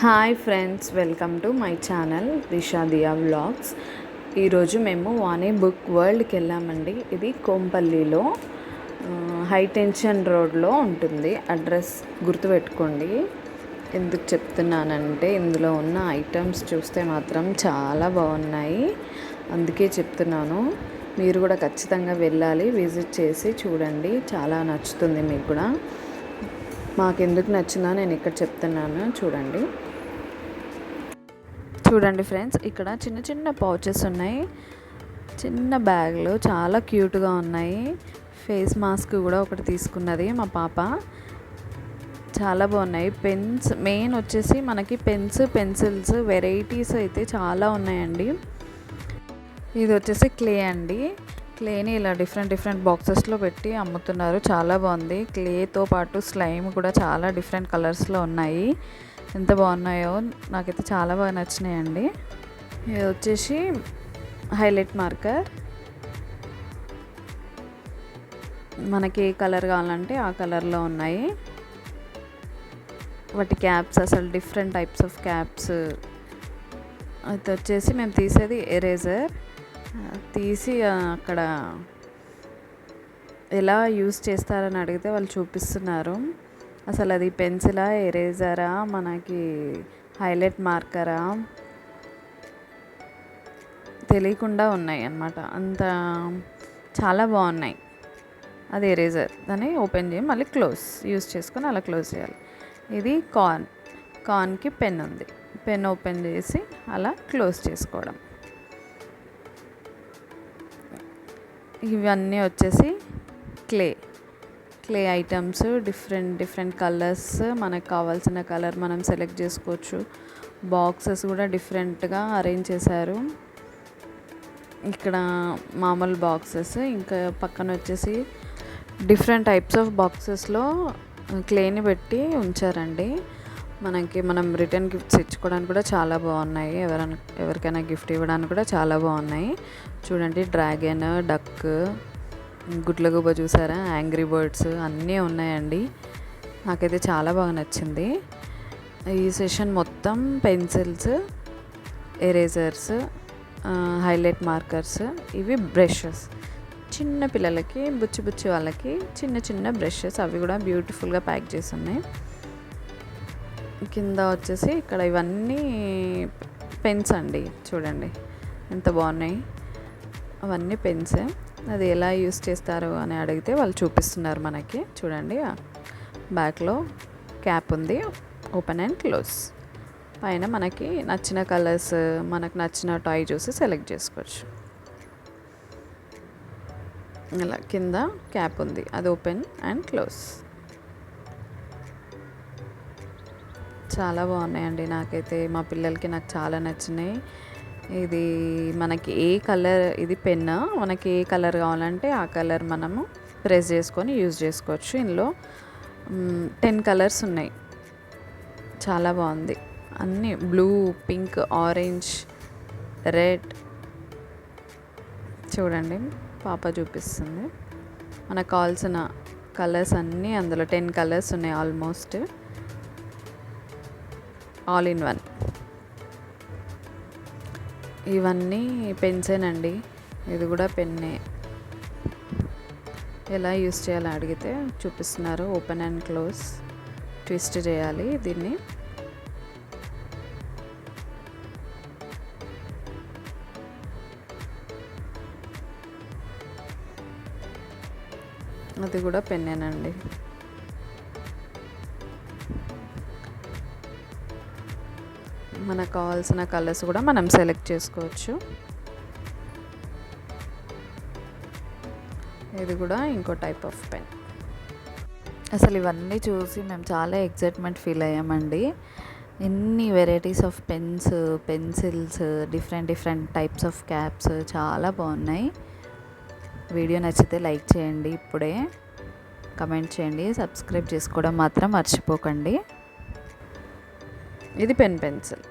Hi friends, welcome to my channel Risha Diya vlogs. ఈరోజు మేము వాణి book వరల్డ్కి వెళ్ళామండి. ఇది కోంపల్లిలో హై టెన్షన్ రోడ్లో ఉంటుంది. అడ్రస్ గుర్తుపెట్టుకోండి. ఎందుకు చెప్తున్నానంటే ఇందులో ఉన్న ఐటమ్స్ చూస్తే మాత్రం చాలా బాగున్నాయి, అందుకే చెప్తున్నాను. మీరు కూడా ఖచ్చితంగా వెళ్ళాలి, విజిట్ చేసి చూడండి, చాలా నచ్చుతుంది మీకు కూడా. మాకెందుకు నచ్చిందో నేను ఇక్కడ చెప్తున్నాను, చూడండి ఫ్రెండ్స్. ఇక్కడ చిన్న చిన్న పౌచెస్ ఉన్నాయి, చిన్న బ్యాగ్లు చాలా క్యూట్గా ఉన్నాయి. ఫేస్ మాస్క్ కూడా ఒకటి తీసుకున్నది మా పాప, చాలా బాగున్నాయి. పెన్స్ మెయిన్ వచ్చేసి మనకి పెన్సిల్స్ వెరైటీస్ అయితే చాలా ఉన్నాయండి. ఇది వచ్చేసి క్లే అండి. క్లేని ఇలా డిఫరెంట్ బాక్సెస్లో పెట్టి అమ్ముతున్నారు, చాలా బాగుంది. క్లేతో పాటు స్లైమ్ కూడా చాలా డిఫరెంట్ కలర్స్లో ఉన్నాయి, ఎంత బాగున్నాయో, నాకైతే చాలా బాగా నచ్చినాయండి. ఇది వచ్చేసి హైలైట్ మార్కర్, మనకి ఏ కలర్ కావాలంటే ఆ కలర్లో ఉన్నాయి. వాటి క్యాప్స్ అసలు డిఫరెంట్ టైప్స్ ఆఫ్ క్యాప్స్. అది వచ్చేసి మేము తీసేది ఎరేజర్, తీసి అక్కడ ఎలా యూస్ చేస్తారని అడిగితే వాళ్ళు చూపిస్తున్నారు. అసలు అది పెన్సిలా, ఎరేజరా, మనకి హైలైట్ మార్కరా తెలియకుండా ఉన్నాయి అన్నమాట. అంత చాలా బాగున్నాయి. అది ఎరేజర్, దాన్ని ఓపెన్ చేయి, మళ్ళీ క్లోజ్ యూస్ చేసుకొని అలా క్లోజ్ చేయాలి. ఇది కార్న్కి పెన్ ఉంది, పెన్ ఓపెన్ చేసి అలా క్లోజ్ చేసుకోవడం. ఇవన్నీ వచ్చేసి క్లే ఐటమ్స్, డిఫరెంట్ కలర్స్. మనకు కావాల్సిన కలర్ మనం సెలెక్ట్ చేసుకోవచ్చు. బాక్సెస్ కూడా డిఫరెంట్గా అరేంజ్ చేశారు. ఇక్కడ మామూలు బాక్సెస్, ఇంకా పక్కన వచ్చేసి డిఫరెంట్ టైప్స్ ఆఫ్ బాక్సెస్లో క్లేని పెట్టి ఉంచారండి. మనం రిటర్న్ గిఫ్ట్స్ ఇచ్చుకోవడానికి కూడా చాలా బాగున్నాయి. ఎవరికైనా గిఫ్ట్ ఇవ్వడానికి కూడా చాలా బాగున్నాయి. చూడండి, డ్రాగన్, డక్, గుడ్లగూబ చూసారా, యాంగ్రీ బర్డ్స్ అన్నీ ఉన్నాయండి. నాకైతే చాలా బాగా నచ్చింది. ఈ సెషన్ మొత్తం పెన్సిల్స్, ఎరేజర్స్, హైలైట్ మార్కర్స్, ఇవి బ్రషెస్, చిన్న పిల్లలకి బుచ్చి వాళ్ళకి చిన్న బ్రషెస్, అవి కూడా బ్యూటిఫుల్గా ప్యాక్ చేసి ఉన్నాయి. కింద వచ్చేసి ఇక్కడ ఇవన్నీ పెన్స్ అండి, చూడండి ఎంత బాగున్నాయి. అవన్నీ పెన్సే. అది ఎలా యూస్ చేస్తారు అని అడిగితే వాళ్ళు చూపిస్తున్నారు మనకి. చూడండి, బ్యాక్లో క్యాప్ ఉంది, ఓపెన్ అండ్ క్లోజ్. పైన మనకి నచ్చిన కలర్స్, మనకు నచ్చిన టాయ్ చూసి సెలెక్ట్ చేసుకోవచ్చు. ఇలా కింద క్యాప్ ఉంది, అది ఓపెన్ అండ్ క్లోజ్. చాలా బాగున్నాయండి. నాకైతే మా పిల్లలకి నాకు చాలా నచ్చినాయి. ఇది మనకి ఏ కలర్, ఇది పెన్, మనకి ఏ కలర్ కావాలంటే ఆ కలర్ మనము ప్రెస్ చేసుకొని యూజ్ చేసుకోవచ్చు. ఇందులో 10 కలర్స్ ఉన్నాయి, చాలా బాగుంది. అన్నీ బ్లూ, పింక్, ఆరెంజ్, రెడ్. చూడండి, పాప చూపిస్తుంది. మనకు కావాల్సిన కలర్స్ అన్నీ అందులో 10 కలర్స్ ఉన్నాయి, ఆల్మోస్ట్ ఆల్ ఇన్ వన్. ఇవన్నీ పెన్సేనండి, ఇది కూడా పెన్నే. ఎలా యూస్ చేయాలో అడిగితే చూపిస్తున్నారు. ఓపెన్ అండ్ క్లోజ్, ట్విస్ట్ చేయాలి దీన్ని. అది కూడా పెన్నేనండి. మనకు కావాల్సిన కలర్స్ కూడా మనం సెలెక్ట్ చేసుకోవచ్చు. ఇది కూడా ఇంకో టైప్ ఆఫ్ పెన్. అసలు ఇవన్నీ చూసి మేము చాలా ఎక్సైట్మెంట్ ఫీల్ అయ్యామండి. ఎన్ని varieties of pens, pencils, different types of caps, చాలా బాగున్నాయి. వీడియో నచ్చితే లైక్ చేయండి, ఇప్పుడే కమెంట్ చేయండి, సబ్స్క్రైబ్ చేసుకోవడం మాత్రం మర్చిపోకండి. ఇది పెన్సిల్,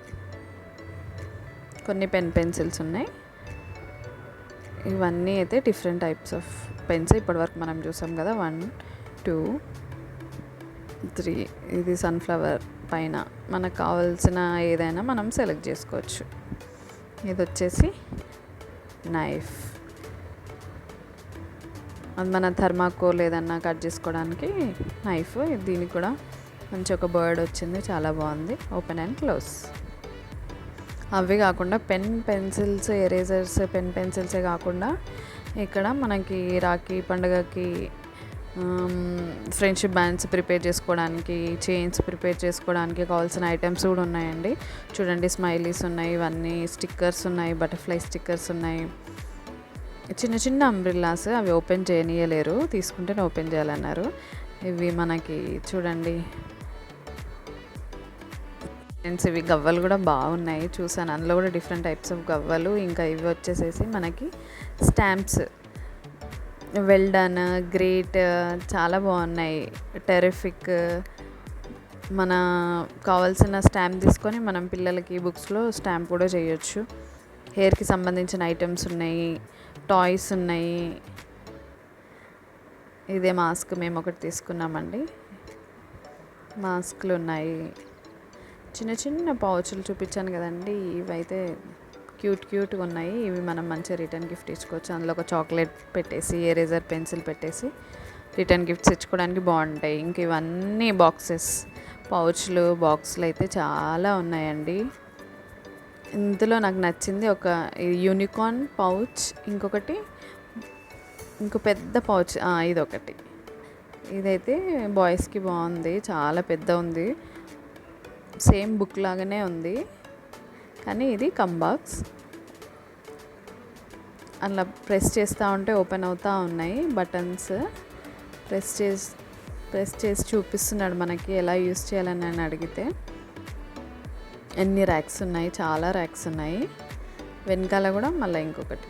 కొన్ని పెన్సిల్స్ ఉన్నాయి. ఇవన్నీ అయితే డిఫరెంట్ టైప్స్ ఆఫ్ పెన్స్. ఇప్పటివరకు మనం చూసాం కదా, 1 2 3. ఇది సన్ఫ్లవర్ పైన మనకు కావాల్సిన ఏదైనా మనం సెలెక్ట్ చేసుకోవచ్చు. ఇది వచ్చేసి నైఫ్, అది మన థర్మాకోల్ ఏదన్నా కట్ చేసుకోవడానికి నైఫ్. దీనికి కూడా మంచి ఒక బర్డ్ వచ్చింది, చాలా బాగుంది. Open and close. అవి కాకుండా పెన్సిల్స్, ఎరేజర్స్, పెన్సిల్సే కాకుండా ఇక్కడ మనకి రాఖీ పండుగకి ఫ్రెండ్షిప్ బ్యాండ్స్ ప్రిపేర్ చేసుకోవడానికి, చైన్స్ ప్రిపేర్ చేసుకోవడానికి కావాల్సిన ఐటమ్స్ కూడా ఉన్నాయండి. చూడండి, స్మైలీస్ ఉన్నాయి, ఇవన్నీ స్టిక్కర్స్ ఉన్నాయి, బటర్ఫ్లై స్టిక్కర్స్ ఉన్నాయి, చిన్న చిన్న అంబ్రిల్లాస్. అవి ఓపెన్ చేయనీయలేరు, తీసుకుంటేనే ఓపెన్ చేయాలన్నారు. ఇవి మనకి చూడండి ఫ్రెండ్స్, ఇవి గవ్వలు కూడా బాగున్నాయి, చూసాను. అందులో కూడా డిఫరెంట్ టైప్స్ ఆఫ్ గవ్వలు. ఇంకా ఇవి వచ్చేసేసి మనకి స్టాంప్స్, వెల్ డన్, గ్రేట్, చాలా బాగున్నాయి, టెరిఫిక్. మన కావాల్సిన స్టాంప్ తీసుకొని మనం పిల్లలకి బుక్స్లో స్టాంప్ కూడా చేయొచ్చు. హెయిర్కి సంబంధించిన ఐటమ్స్ ఉన్నాయి, టాయ్స్ ఉన్నాయి. ఇదే మాస్క్ మేము ఒకటి తీసుకున్నామండి, మాస్క్లు ఉన్నాయి. చిన్న చిన్న పౌచులు చూపించాను కదండి, ఇవైతే క్యూట్గా ఉన్నాయి. ఇవి మనం మంచిగా రిటర్న్ గిఫ్ట్ ఇచ్చుకోవచ్చు. అందులో ఒక చాక్లెట్ పెట్టేసి, ఎరేజర్, పెన్సిల్ పెట్టేసి రిటర్న్ గిఫ్ట్స్ ఇచ్చుకోవడానికి బాగుంటాయి. ఇంక ఇవన్నీ పౌచ్లు బాక్సులు అయితే చాలా ఉన్నాయండి. ఇందులో నాకు నచ్చింది ఒక యూనికార్న్ పౌచ్, ఇంకో పెద్ద పౌచ్, ఇదొకటి. ఇదైతే బాయ్స్కి బాగుంది, చాలా పెద్ద ఉంది, సేమ్ బుక్ లాగానే ఉంది, కానీ ఇది కంబాక్స్. అలా ప్రెస్ చేస్తూ ఉంటే ఓపెన్ అవుతూ ఉన్నాయి బటన్స్. ప్రెస్ చేసి చూపిస్తున్నాడు మనకి ఎలా యూస్ చేయాలని అని అడిగితే. ఎన్ని ర్యాక్స్ ఉన్నాయి, చాలా ర్యాక్స్ ఉన్నాయి. వెనకాల కూడా మళ్ళీ ఇంకొకటి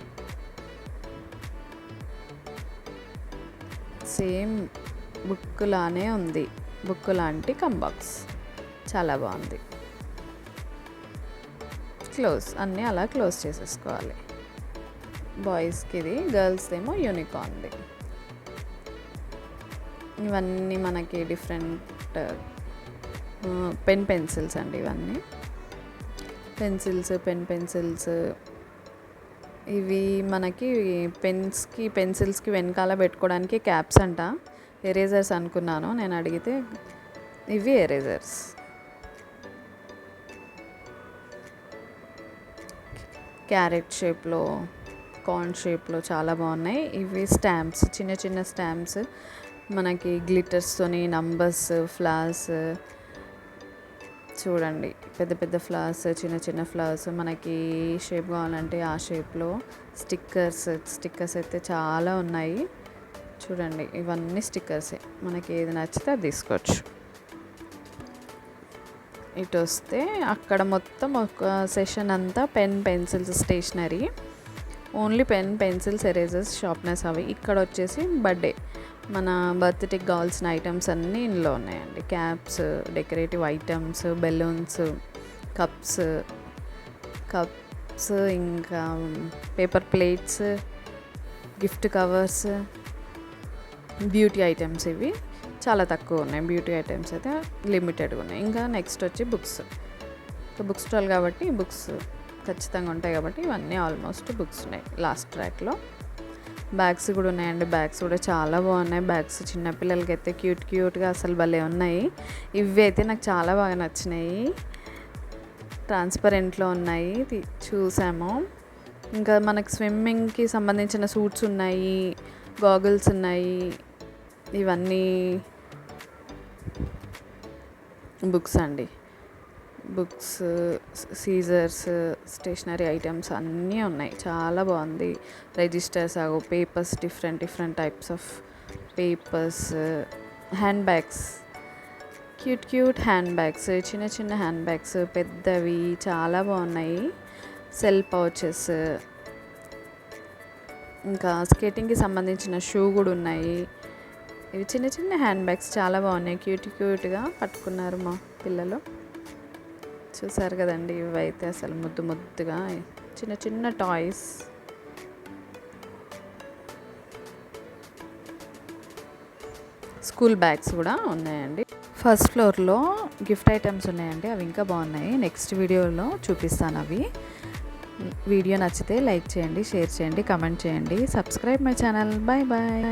సేమ్ బుక్ లానే ఉంది, బుక్ లాంటి కంబాక్స్, చాలా బాగుంది. క్లోజ్, అన్నీ అలా క్లోజ్ చేసేసుకోవాలి. బాయ్స్కి ఇది, గర్ల్స్ ఏమో యూనికార్న్ది. ఇవన్నీ మనకి డిఫరెంట్ పెన్సిల్స్ అండి. ఇవన్నీ పెన్సిల్స్. ఇవి మనకి పెన్సిల్స్కి వెనకాల పెట్టుకోవడానికి క్యాప్స్ అంట. ఎరేజర్స్ అనుకున్నాను నేను, అడిగితే ఇవి ఎరేజర్స్. క్యారెట్ షేప్లో, కార్న్ షేప్లో చాలా బాగున్నాయి. ఇవి స్టాంప్స్, చిన్న చిన్న స్టాంప్స్, మనకి గ్లిటర్స్తోని నంబర్స్, ఫ్లవర్స్. చూడండి, పెద్ద పెద్ద ఫ్లవర్స్, చిన్న చిన్న ఫ్లవర్స్, మనకి షేప్ కావాలంటే ఆ షేప్లో. స్టిక్కర్స్ అయితే చాలా ఉన్నాయి. చూడండి, ఇవన్నీ స్టిక్కర్సే, మనకి ఏది నచ్చితే అది తీసుకోవచ్చు. ఇటు వస్తే అక్కడ మొత్తం ఒక సెషన్ అంతా pencils, stationery, only pencils, erasers, sharpeners అవి. ఇక్కడ వచ్చేసి మన బర్త్డేకి కావాల్సిన ఐటమ్స్ అన్నీ ఇందులో ఉన్నాయండి. Caps, decorative items, balloons, cups, ఇంకా paper plates, gift covers, beauty items. ఇవి చాలా తక్కువ ఉన్నాయి, బ్యూటీ ఐటమ్స్ అయితే లిమిటెడ్గా ఉన్నాయి. ఇంకా నెక్స్ట్ వచ్చి బుక్స్ స్టాల్ కాబట్టి బుక్స్ ఖచ్చితంగా ఉంటాయి కాబట్టి ఇవన్నీ ఆల్మోస్ట్ బుక్స్ ఉన్నాయి. లాస్ట్ ర్యాక్లో బ్యాగ్స్ కూడా ఉన్నాయండి. బ్యాగ్స్ కూడా చాలా బాగున్నాయి. బ్యాగ్స్ చిన్నపిల్లలకి అయితే క్యూట్గా అసలు భలే ఉన్నాయి. ఇవి అయితే నాకు చాలా బాగా నచ్చినాయి, ట్రాన్స్పరెంట్లో ఉన్నాయి, చూసాము. ఇంకా మనకు స్విమ్మింగ్కి సంబంధించిన సూట్స్ ఉన్నాయి, గాగుల్స్ ఉన్నాయి. ఇవన్నీ బుక్స్ అండి. బుక్స్, సీజర్స్, స్టేషనరీ ఐటమ్స్ అన్నీ ఉన్నాయి, చాలా బాగుంది. Registers, papers, different types of papers, hand bags, cute hand bags, చిన్న హ్యాండ్ బ్యాగ్స్, పెద్దవి చాలా బాగున్నాయి. సెల్ పౌచెస్, ఇంకా స్కేటింగ్కి సంబంధించిన షూ కూడా ఉన్నాయి. ఇవి చిన్న హ్యాండ్ బ్యాగ్స్ చాలా బాగున్నాయి, క్యూట్గా పట్టుకున్నారు మా పిల్లలు. చూసారు కదండి, ఇవైతే అసలు ముద్దుగా చిన్న టాయ్స్. స్కూల్ బ్యాగ్స్ కూడా ఉన్నాయండి. ఫస్ట్ ఫ్లోర్లో గిఫ్ట్ ఐటమ్స్ ఉన్నాయండి, అవి ఇంకా బాగున్నాయి. నెక్స్ట్ వీడియోలో చూపిస్తాను అవి. వీడియో నచ్చితే లైక్ చేయండి, షేర్ చేయండి, కమెంట్ చేయండి, subscribe my channel. Bye bye.